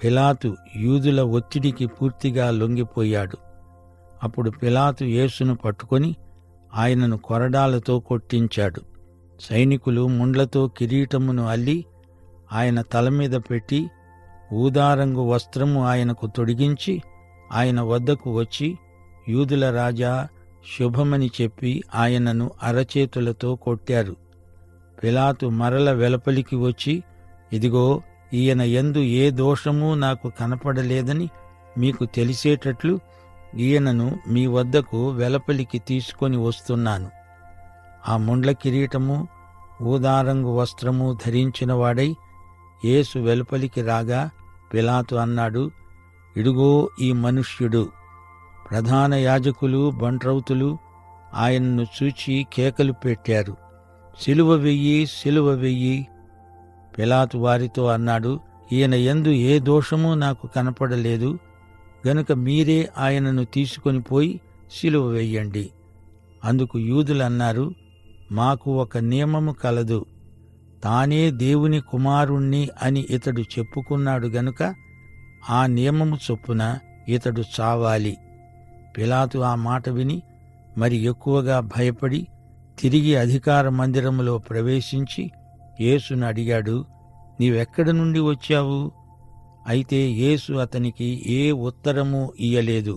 పిలాతు యూదుల ఒత్తిడికి పూర్తిగా లొంగిపోయాడు. అప్పుడు పిలాతు యేసును పట్టుకొని ఆయనను కొరడాలతో కొట్టించాడు. సైనికులు ముండ్లతో కిరీటమును అల్లి ఆయన తలమీద పెట్టి ఊదారంగు వస్త్రము ఆయనకు తొడిగించి ఆయన వద్దకు వచ్చి, యూదుల రాజా, శుభమని చెప్పి ఆయనను అరచేతులతో కొట్టారు. పిలాతు మరల వెలుపలికి వచ్చి, ఇదిగో, ఈయన యందు ఏ దోషమూ నాకు కనపడలేదని మీకు తెలిసేటట్లు ఈయనను మీ వద్దకు వెలుపలికి తీసుకొని వస్తున్నాను. ఆ ముండ్ల కిరీటము, ఊదారంగు వస్త్రము ధరించినవాడై యేసు వెలుపలికి రాగా పిలాతు అన్నాడు, ఇడుగో ఈ మనుష్యుడు. ప్రధాన యాజకులు, బంట్రౌతులు ఆయనను చూచి కేకలు పెట్టారు, సిలువ వెయ్యి, సిలువ వెయ్యి. పిలాతు వారితో అన్నాడు, ఈయన యందు ఏ దోషమూ నాకు కనపడలేదు గనుక మీరే ఆయనను తీసుకొని పోయి సిలువ వెయ్యండి. అందుకు యూదులన్నారు, మాకు ఒక నియమము కలదు, తానే దేవుని కుమారుణ్ణి అని ఇతడు చెప్పుకున్నాడు గనుక ఆ నియమము చొప్పున ఇతడు చావాలి. పిలాతు ఆ మాట విని మరి ఎక్కువగా భయపడి తిరిగి అధికార మందిరములో ప్రవేశించి యేసును అడిగాడు, నీవెక్కడి నుండి వచ్చావు? అయితే యేసు అతనికి ఏ ఉత్తరమూ ఇయ్యలేదు.